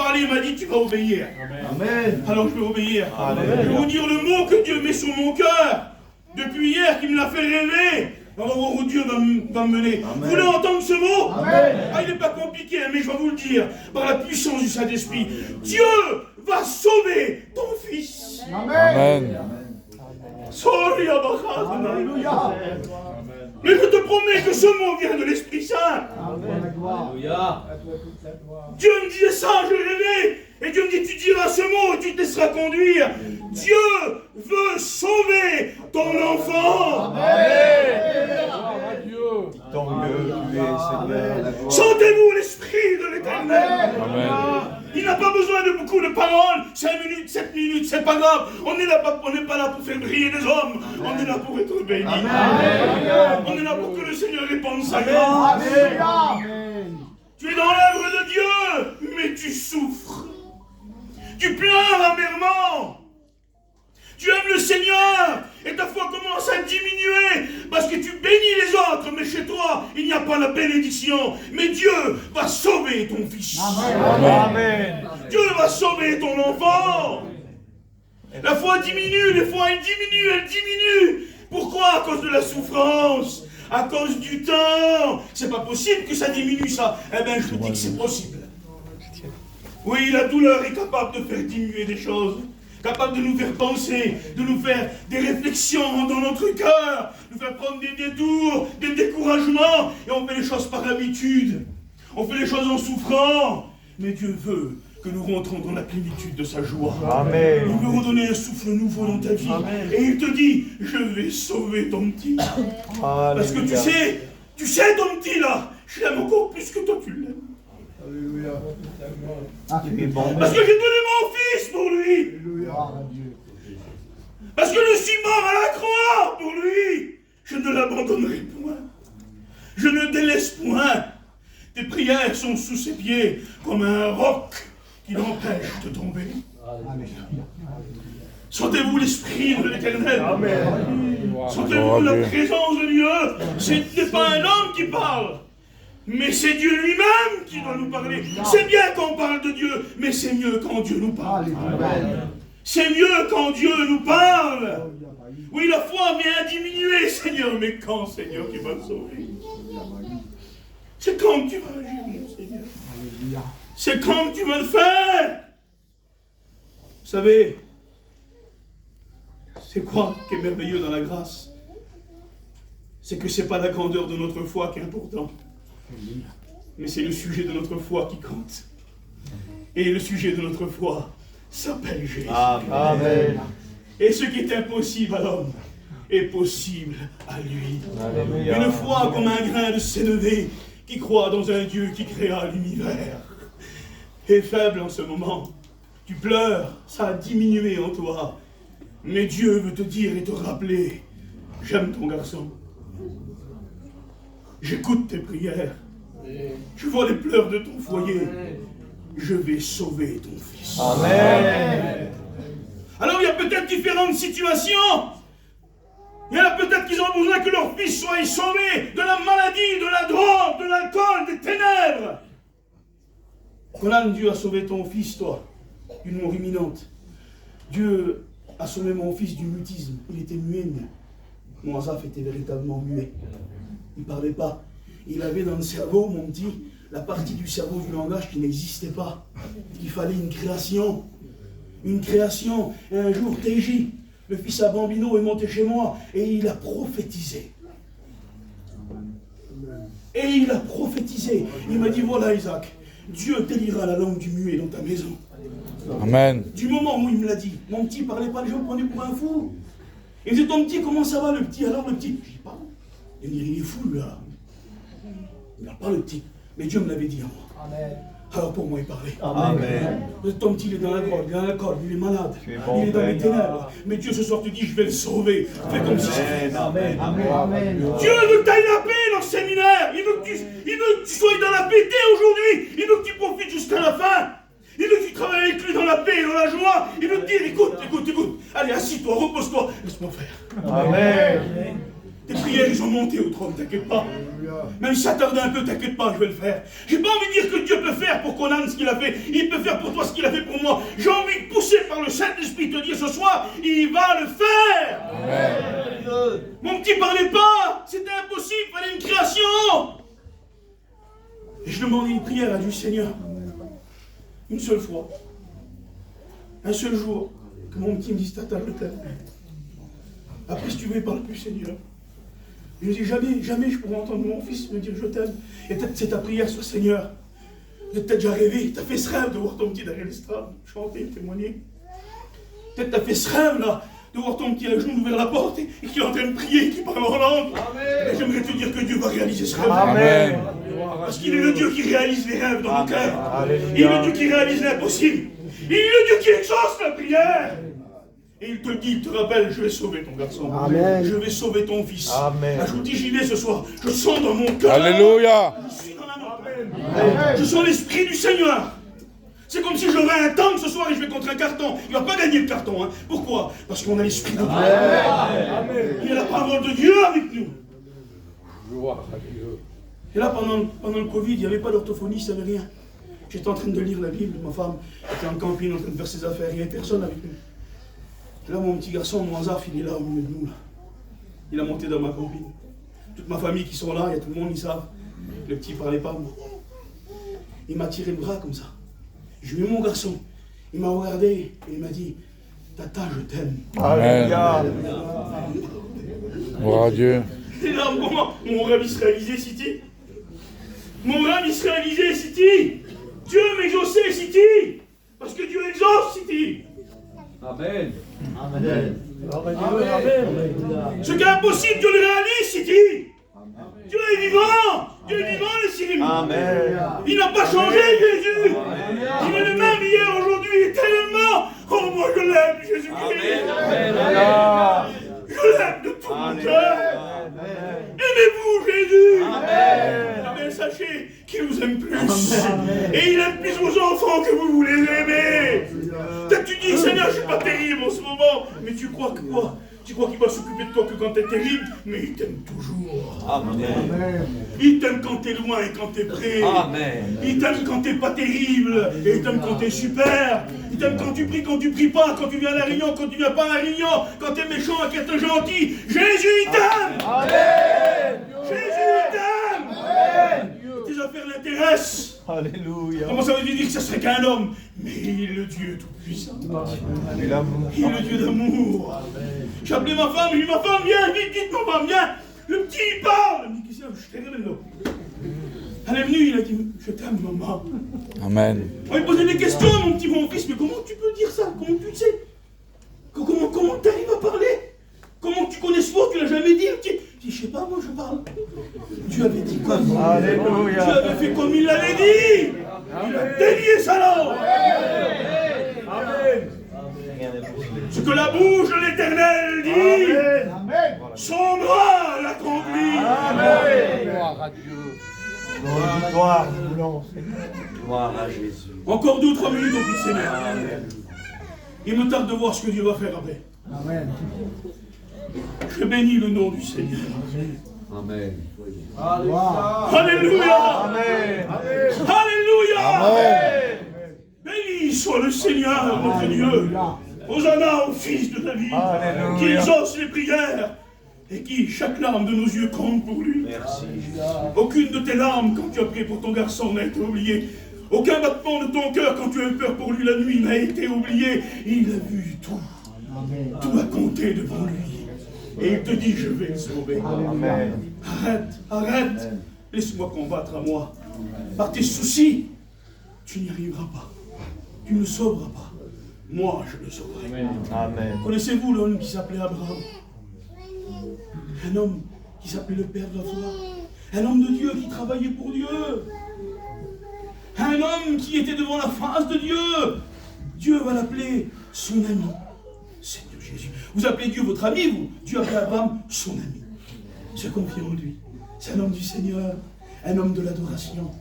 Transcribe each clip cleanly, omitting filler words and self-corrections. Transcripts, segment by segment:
parlé, il m'a dit, tu vas obéir. Amen. Alors je vais obéir. Amen. Je vais vous dire le mot que Dieu met sur mon cœur. Depuis hier, qui me l'a fait rêver. On va voir où Dieu va me mener. Amen. Vous voulez entendre ce mot? Amen. Ah, il n'est pas compliqué, mais je vais vous le dire. Par la puissance du Saint-Esprit. Dieu va sauver ton fils. Amen. Sorry, Abba. Alléluia. Mais je te promets que ce mot vient de l'Esprit Saint. Alléluia. Dieu me disait ça, je rêvais. Et Dieu me dit, tu diras ce mot et tu te laisseras conduire. Dieu veut sauver ton enfant. Tant mieux, tu es, Seigneur. Sentez-vous l'Esprit de l'Éternel. Il n'a pas besoin de beaucoup de paroles. 5 minutes, 7 minutes, c'est pas grave. On n'est pas là pour faire briller des hommes. On est là pour être bénis. On est là pour que le Seigneur répande sa grâce. Tu es dans l'œuvre de Dieu, mais tu souffres. Tu pleures amèrement. Tu aimes le Seigneur et ta foi commence à diminuer parce que tu bénis les autres, mais chez toi, il n'y a pas la bénédiction. Mais Dieu va sauver ton fils. Amen. Dieu va sauver ton enfant. La foi diminue, les fois elle diminue. Pourquoi? À cause de la souffrance, à cause du temps. C'est pas possible que ça diminue ça. Eh bien, je te dis que c'est possible. Oui, la douleur est capable de faire diminuer des choses, capable de nous faire penser, de nous faire des réflexions dans notre cœur, nous faire prendre des détours, des découragements, et on fait les choses par habitude. On fait les choses en souffrant. Mais Dieu veut que nous rentrons dans la plénitude de sa joie. Amen. Il veut redonner un souffle nouveau dans ta vie. Amen. Et il te dit, je vais sauver ton petit. Parce que tu sais ton petit là, je l'aime encore plus que toi tu l'aimes. Alléluia. Parce que j'ai donné mon fils pour lui. Parce que je suis mort à la croix pour lui. Je ne l'abandonnerai point. Je ne délaisse point. Tes prières sont sous ses pieds comme un roc qui l'empêche de tomber. Sentez-vous l'Esprit de l'Éternel. Sentez-vous la présence de Dieu. Ce n'est pas un homme qui parle, mais c'est Dieu lui-même qui doit nous parler. C'est bien qu'on parle de Dieu, mais c'est mieux quand Dieu nous parle. C'est mieux quand Dieu nous parle. Oui, la foi vient à diminuer, Seigneur, mais quand, Seigneur, tu vas me sauver? C'est quand que tu vas agir, mon Seigneur? C'est quand que tu vas le faire? Vous savez, c'est quoi qui est merveilleux dans la grâce? C'est que ce n'est pas la grandeur de notre foi qui est important, mais c'est le sujet de notre foi qui compte. Et le sujet de notre foi s'appelle Jésus. Amen. Et ce qui est impossible à l'homme est possible à lui. Une foi comme un grain de sénévé qui croit dans un Dieu qui créa l'univers est faible en ce moment. Tu pleures, ça a diminué en toi. Mais Dieu veut te dire et te rappeler, j'aime ton garçon. J'écoute tes prières. Je vois les pleurs de ton foyer. Je vais sauver ton fils. Amen. Alors il y a peut-être différentes situations. Il y en a peut-être qui ont besoin que leur fils soit sauvé de la maladie, de la drogue, de l'alcool, des ténèbres. Conan, Dieu a sauvé ton fils, toi, d'une mort imminente. Dieu a sauvé mon fils du mutisme. Il était muet. Mon Asaph était véritablement muet. Il ne parlait pas. Il avait dans le cerveau, mon petit, la partie du cerveau du langage qui n'existait pas. Il fallait une création. Une création. Et un jour, TJ, le fils à Bambino, est monté chez moi et il a prophétisé. Et il a prophétisé. Il m'a dit, voilà Isaac, Dieu t'élira la langue du muet dans ta maison. Amen. Du moment où il me l'a dit, mon petit parlait pas, les gens me prenaient pour un fou. Il me disait, ton petit, comment ça va le petit? Alors le petit, je dis, pardon. Il me dit, il est fou lui là. Il n'a pas le petit. Mais Dieu me l'avait dit à moi. Amen. Alors pour moi il parlait. Amen. Ton petit, il est dans la drogue, il est dans l'alcool, il est malade. Bon, il est dans les ténèbres. Mais Dieu ce soir te dit, je vais le sauver. Fais comme si c'était. Amen. Amen. Dieu veut que tu ailles la paix dans le séminaire. Il veut que tu sois dans la paix dès aujourd'hui. Il veut que tu profites jusqu'à la fin. Il veut que tu travailles avec lui dans la paix et dans la joie. Il veut te dire, écoute. Allez, assis-toi, repose-toi. Laisse-moi faire. Amen. Tes prières, ils ont monté au trône, t'inquiète pas. Même si ça tarde un peu, t'inquiète pas, je vais le faire. J'ai pas envie de dire que Dieu peut faire pour Conan ce qu'il a fait. Il peut faire pour toi ce qu'il a fait pour moi. J'ai envie de pousser par le Saint-Esprit, te dire ce soir, il va le faire. Amen. Mon petit, parlait pas. C'était impossible, il fallait une création. Et je demandais une prière à Dieu, Seigneur. Une seule fois. Un seul jour. Que mon petit me dise, Tata, je t'aime. Après, si tu veux, il parle plus, Seigneur. Je me dis, jamais je pourrais entendre mon fils me dire je t'aime. Et peut-être c'est ta prière sur Seigneur. Tu as peut-être déjà rêvé, tu as fait ce rêve de voir ton petit derrière l'estrade, chanter, témoigner. Peut-être tu as fait ce rêve là, de voir ton petit à genoux ouvrir la porte et qu'il est en train de prier, qu'il parle en langue. Et j'aimerais te dire que Dieu va réaliser ce rêve. Amen. Parce qu'il est le Dieu qui réalise les rêves dans nos cœurs. Il est le Dieu qui réalise l'impossible. Il est le Dieu qui exauce la prière. Et il te dit, il te rappelle, je vais sauver ton garçon. Amen. Je vais sauver ton fils. Amen. Je vous dis, j'y vais ce soir. Je sens dans mon cœur. Alléluia. Je suis dans la montagne. Je sens l'esprit du Seigneur. C'est comme si j'aurais un tank ce soir et je vais contre un carton. Il ne va pas gagner le carton. Hein. Pourquoi? Parce qu'on a l'esprit de Dieu. Amen. Il y a la parole de Dieu avec nous. Et là, pendant le Covid, il n'y avait pas d'orthophonie, il n'y avait rien. J'étais en train de lire la Bible. Ma femme était en camping en train de faire ses affaires. Il n'y avait personne avec nous. Et là, mon petit garçon, Moazaf, il est là au milieu de nous. Là. Il a monté dans ma camping. Toute ma famille qui sont là, il y a tout le monde, ils savent. Le petit ne parlait pas. Moi. Il m'a tiré le bras comme ça. Je lui ai mis mon garçon. Il m'a regardé et il m'a dit, Tata, je t'aime. Amen. Gloire à Dieu. Et là, mon rêve il se réalisait, Siti. Mon rêve il se réalisait, Siti. Dieu m'exauçait, Siti. Parce que Dieu exauce, Siti. Amen. Amen. Ce qui est impossible, Dieu le réalise, Siti. Dieu est vivant. Dieu est vivant, le Sidi. Amen. Il n'a pas changé, Jésus. Il est le même hier, aujourd'hui, éternellement. Oh, moi je l'aime, Jésus-Christ. Je l'aime de tout mon cœur. Aimez-vous, Jésus. Mais sachez qu'il vous aime plus. Et il aime plus vos enfants que vous les aimez. Peut-être tu dis, Seigneur, je ne suis pas terrible en ce moment. Mais tu crois que quoi? Tu crois qu'il va s'occuper de toi que quand tu es terrible? Mais il t'aime toujours. Amen. Il t'aime quand tu es loin et quand tu es près. Amen. Il t'aime quand tu n'es pas terrible. Et il t'aime quand tu es super. Il t'aime quand tu pries pas, quand tu viens à la réunion, quand tu viens pas à la réunion, quand tu es méchant et quand tu es gentil. Jésus, il t'aime. Amen. Jésus, il t'aime. Amen. Tes affaires l'intéressent. Alléluia. Comment ça veut dire que ce serait qu'un homme? Mais il est le Dieu tout-puissant. Et l'amour. Il est le Dieu d'amour. J'ai appelé ma femme, j'ai dit, ma femme, viens, vite, maman, viens. Le petit, il parle. Elle me dit, qu'est-ce que c'est? Je t'aime, là. Elle est venue, il a dit, je t'aime, maman. Amen. On lui posait des questions, mon petit bon fils, mais comment tu peux dire ça? Comment tu le sais? Comment tu arrives à parler? Comment tu connais ce mot? Tu l'as jamais dit? Je dis, je sais pas, moi je parle. Dieu avait dit quoi? Alléluia. Dieu avait fait comme il l'avait dit. Il a délié sa langue. Amen. Ce que la bouche de l'Éternel dit, son bras l'accomplit. Amen. Gloire à Dieu. Gloire. Gloire à Jésus. Encore 2 ou 3 minutes au plus Seigneur. Il me tarde de voir ce que Dieu va faire après. Amen. Je bénis le nom du Seigneur. Amen. Alléluia. Amen. Alléluia. Amen. Béni soit le Seigneur, notre Dieu. Hosanna au Fils de David, Alléluia. qui exauce les prières et qui, chaque larme de nos yeux, compte pour lui. Merci. Aucune de tes larmes, quand tu as prié pour ton garçon, n'a été oubliée. Aucun battement de ton cœur, quand tu as eu peur pour lui la nuit, n'a été oublié. Il a vu tout. Tout a compté devant lui. Et il te dit, je vais le sauver. Amen. Arrête. Laisse-moi combattre à moi. Par tes soucis, tu n'y arriveras pas. Tu ne le sauveras pas. Moi, je le sauverai. Amen. Connaissez-vous l'homme qui s'appelait Abraham? Un homme qui s'appelait le père de la foi. Un homme de Dieu qui travaillait pour Dieu. Un homme qui était devant la face de Dieu. Dieu va l'appeler son ami. Seigneur Jésus. Vous appelez Dieu votre ami, vous. Dieu appelle Abraham son ami. Se confie en lui. C'est un homme du Seigneur. Un homme de l'adoration.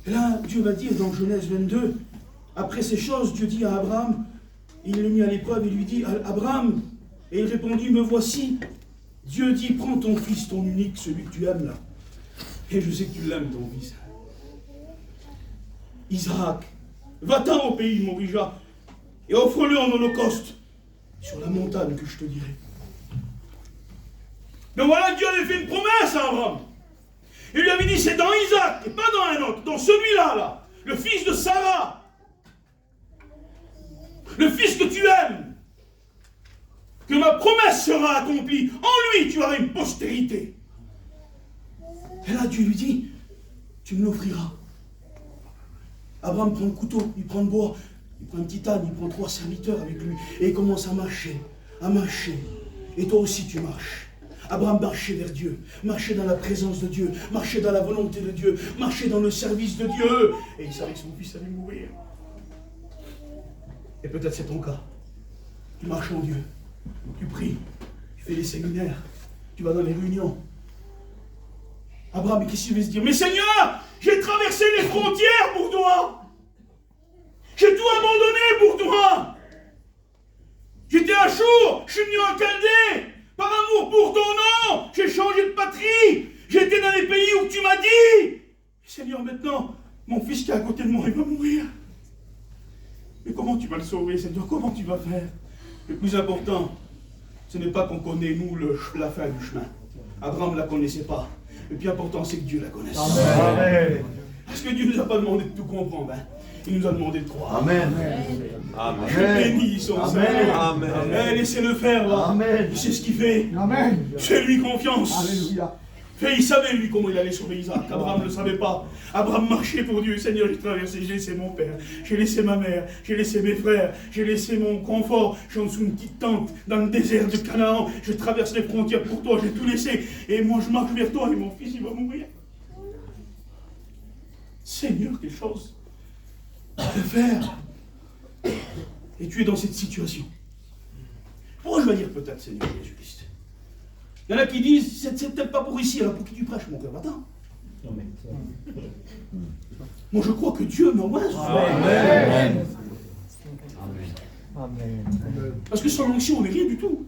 Et là, Dieu va dire dans Genèse 22, après ces choses, Dieu dit à Abraham, il le mit à l'épreuve et lui dit, Abraham, et il répondit, me voici. Dieu dit, prends ton fils, ton unique, celui que tu aimes là. Et je sais que tu l'aimes, ton fils. Isaac, va-t'en au pays de Morija et offre-le en holocauste sur la montagne que je te dirai. Donc voilà, Dieu avait fait une promesse à Abraham. Il lui avait dit, c'est dans Isaac, et pas dans un autre, dans celui-là, là, le fils de Sarah, le fils que tu aimes, que ma promesse sera accomplie. En lui, tu auras une postérité. Et là, Dieu lui dit, tu me l'offriras. Abraham prend le couteau, il prend le bois, il prend un petit âne, il prend 3 serviteurs avec lui, et il commence à marcher, à marcher. Et toi aussi, tu marches. Abraham marchait vers Dieu, marchait dans la présence de Dieu, marchait dans la volonté de Dieu, marchait dans le service de Dieu. Et il savait que son fils allait mourir. Et peut-être c'est ton cas. Tu marches en Dieu, tu pries, tu fais des séminaires, tu vas dans les réunions. Abraham, qu'est-ce qu'il veut se dire? Mais Seigneur, j'ai traversé les frontières pour toi. J'ai tout abandonné pour toi. J'étais à Chour, je suis venu en Chaldée. Par amour pour ton nom, j'ai changé de patrie. J'étais dans les pays où tu m'as dit. Seigneur, maintenant, mon fils qui est à côté de moi, il va mourir. Mais comment tu vas le sauver, Seigneur? Comment tu vas faire? Le plus important, ce n'est pas qu'on connaît, nous, la fin du chemin. Abraham ne la connaissait pas. Le plus important, c'est que Dieu la connaisse. Amen. Parce que Dieu ne nous a pas demandé de tout comprendre. Hein. Il nous a demandé de croire. Amen. Amen. Je bénis son Seigneur. Amen. Amen. Laissez-le faire là. Amen. Il sait ce qu'il fait. Amen. Fais-lui confiance. Alléluia. Il savait lui comment il allait sauver Isaac. Abraham ne le savait pas. Abraham marchait pour Dieu. Seigneur, j'ai traversé, j'ai laissé mon père, j'ai laissé ma mère, j'ai laissé mes frères, j'ai laissé mon confort. Je suis en dessous d'une petite tente dans le désert de Canaan. Je traverse les frontières pour toi, j'ai tout laissé. Et moi je marche vers toi et mon fils il va mourir. Seigneur, quelle chose de faire. Et tu es dans cette situation. Pourquoi je vais dire peut-être, Seigneur Jésus-Christ? Il y en a qui disent, c'est peut-être pas pour ici, alors pour qui tu prêches, mon cœur, attends. Moi je crois que Dieu m'envoie. Amen. Amen. Parce que sans l'onction, on n'est rien du tout.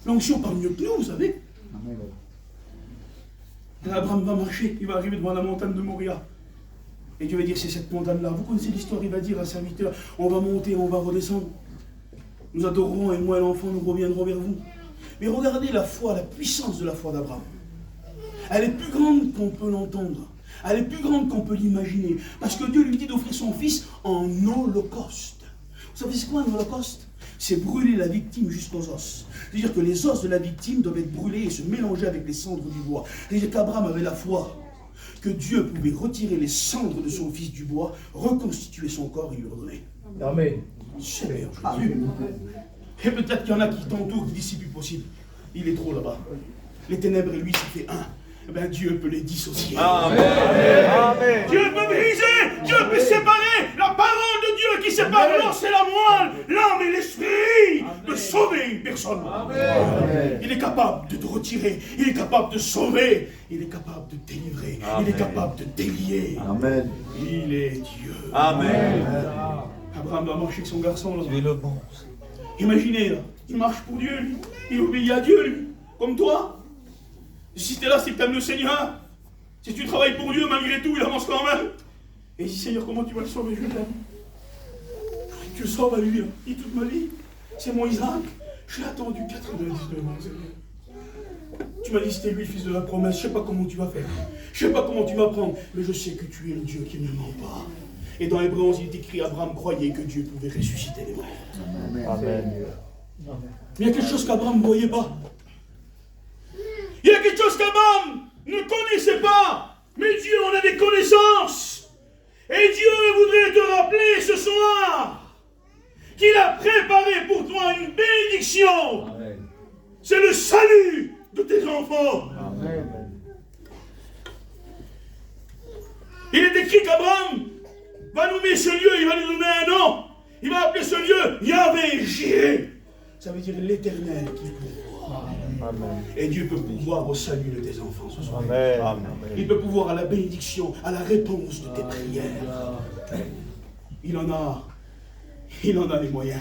L'onction parle mieux que nous, vous savez. Et Abraham va marcher, il va arriver devant la montagne de Moria. Et Dieu va dire, c'est cette montagne-là. Vous connaissez l'histoire, il va dire à un serviteur, on va monter, on va redescendre. Nous adorerons et moi et l'enfant, nous reviendrons vers vous. Mais regardez la foi, la puissance de la foi d'Abraham. Elle est plus grande qu'on peut l'entendre. Elle est plus grande qu'on peut l'imaginer. Parce que Dieu lui dit d'offrir son fils en holocauste. Vous savez c'est quoi un holocauste? C'est brûler la victime jusqu'aux os. C'est-à-dire que les os de la victime doivent être brûlés et se mélanger avec les cendres du bois. C'est-à-dire qu'Abraham avait la foi que Dieu pouvait retirer les cendres de son fils du bois, reconstituer son corps et lui redonner. Amen. Seigneur Jésus. Et peut-être qu'il y en a qui t'entourent, qui disent c'est plus possible. Il est trop là-bas. Les ténèbres et lui, ça fait un. Eh bien, Dieu peut les dissocier. Amen. Amen. Dieu peut briser, Dieu peut séparer. La parole de Dieu qui sépare l'os et la moelle, l'âme et l'esprit, de sauver une personne. Amen. Il est capable de te retirer, il est capable de sauver, il est capable de délivrer, il est capable de délier. Amen. Il est Dieu. Amen. Abraham va marcher avec son garçon là. Tu es le bon. Imaginez là, il marche pour Dieu, lui. Il obéit à Dieu, lui, comme toi. Si tu es là, c'est que tu aimes le Seigneur. Si tu travailles pour Dieu, malgré tout, il avance quand même. Et il dit, Seigneur, comment tu vas le sauver? Je t'aime. Tu le sauves à lui, hein. Il dit toute ma vie. C'est mon Isaac. J'ai attendu 99 ans, Seigneur. Tu m'as dit, c'était lui le fils de la promesse. Je ne sais pas comment tu vas faire. Je ne sais pas comment tu vas prendre. Mais je sais que tu es le Dieu qui ne ment pas. Et dans Hébreux 11, il est écrit, Abraham croyait que Dieu pouvait ressusciter les morts. Amen. Il y a quelque chose qu'Abraham ne voyait pas. Il y a quelque chose qu'Abraham ne connaissait pas. Mais Dieu en avait connaissance. Et Dieu voudrait te rappeler ce soir qu'il a préparé pour toi une bénédiction. Amen. C'est le salut de tes enfants. Amen. Il est écrit qu'Abraham va nommer ce lieu, il va lui donner un nom. Il va appeler ce lieu Yahvé Jireh. Ça veut dire l'Éternel qui pourvoit. Amen. Et Dieu peut pouvoir au salut de tes enfants ce soir. Amen. Il peut pouvoir à la bénédiction, à la réponse de tes prières. Il en a les moyens.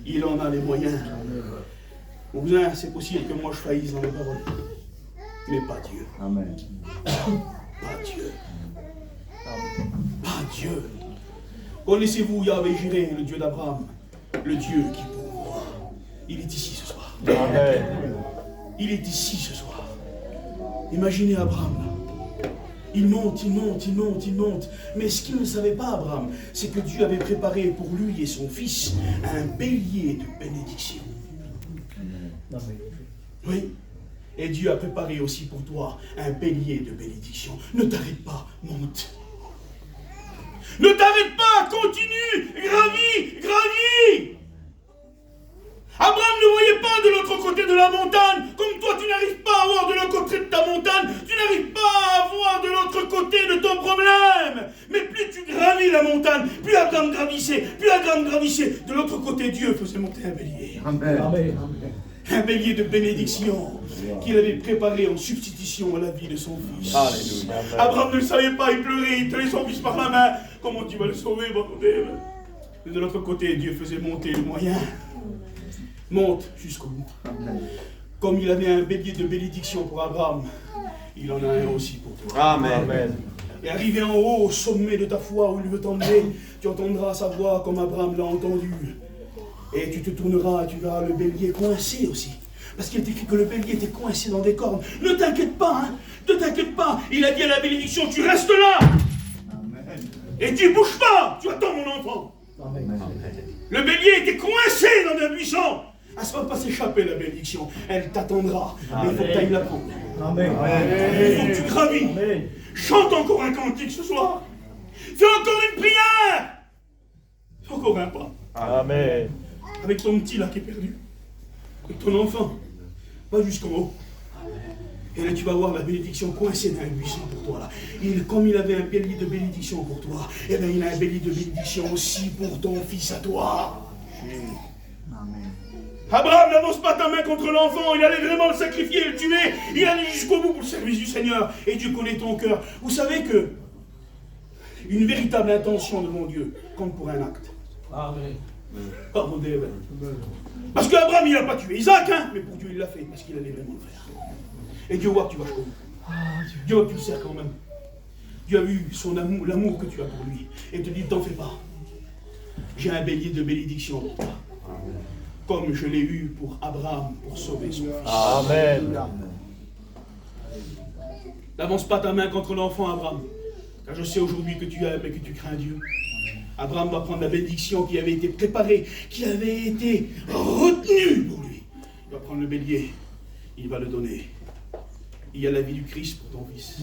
Il en a les moyens. Mon cousin, c'est possible que moi je faillisse dans mes paroles. Mais pas Dieu. Amen. Pas Dieu. Pas Dieu. Connaissez-vous Yahvé Jireh, le Dieu d'Abraham, le Dieu qui pourvoit. Il est ici ce soir. Amen. Il est ici ce soir. Imaginez Abraham. Il monte, il monte, il monte, il monte. Mais ce qu'il ne savait pas, Abraham, c'est que Dieu avait préparé pour lui et son fils un bélier de bénédiction. Oui. Et Dieu a préparé aussi pour toi un bélier de bénédiction. Ne t'arrête pas, monte. Ne t'arrête pas, continue, gravis, gravis. Abraham ne voyait pas de l'autre côté de la montagne, comme toi tu n'arrives pas à voir de l'autre côté de ta montagne, tu n'arrives pas à voir de l'autre côté de ton problème. Mais plus tu gravis la montagne, plus Abraham gravissait, de l'autre côté Dieu faisait monter un bélier. Amen. Un bélier de bénédiction qu'il avait préparé en substitution à la vie de son fils. Alléluia. Abraham ne le savait pas, il pleurait, il tenait son fils par la main. Comment tu vas le sauver, mon Dieu? Mais de l'autre côté, Dieu faisait monter le moyen. Monte jusqu'au bout. Comme il avait un bélier de bénédiction pour Abraham, il en a un aussi pour toi. Amen. Et arrivé en haut, au sommet de ta foi où il veut t'emmener, tu entendras sa voix comme Abraham l'a entendu. Et tu te tourneras et tu verras le bélier coincé aussi. Parce qu'il est écrit que le bélier était coincé dans des cordes. Ne t'inquiète pas, hein. Ne t'inquiète pas. Il a dit à la bénédiction, tu restes là. Amen. Et tu bouges pas. Tu attends mon enfant. Amen. Le bélier était coincé dans un buisson. Elle ne va pas s'échapper, la bénédiction. Elle t'attendra. Mais il faut que tu ailles la prendre. Amen. Il faut que tu gravis. Amen. Chante encore un cantique ce soir. Fais encore une prière. Fais encore un pas. Amen. Avec ton petit là qui est perdu. Avec ton enfant. Va jusqu'en haut. Et là tu vas voir la bénédiction coincée dans un buisson pour toi là. Comme il avait un bélier de bénédiction pour toi, et bien il a un bélier de bénédiction aussi pour ton fils à toi. Amen. Abraham, n'avance pas ta main contre l'enfant, il allait vraiment le sacrifier et le tuer. Il allait jusqu'au bout pour le service du Seigneur. Et Dieu connaît ton cœur. Vous savez que une véritable intention devant Dieu compte pour un acte. Amen. Oh mon Dieu. Parce qu'Abraham, il n'a pas tué Isaac, hein, mais pour Dieu, il l'a fait, parce qu'il allait vraiment le faire. Et Dieu voit que tu vas jusqu'au bout. Dieu voit que tu le sers quand même. Dieu a vu son amour, l'amour que tu as pour lui. Et te dit, t'en fais pas. J'ai un bélier de bénédiction pour toi. Comme je l'ai eu pour Abraham, pour sauver son fils. Amen. N'avance pas ta main contre l'enfant, Abraham. Car je sais aujourd'hui que tu aimes et que tu crains Dieu. Abraham va prendre la bénédiction qui avait été préparée, qui avait été retenue pour lui. Il va prendre le bélier, il va le donner. Il y a la vie du Christ pour ton fils.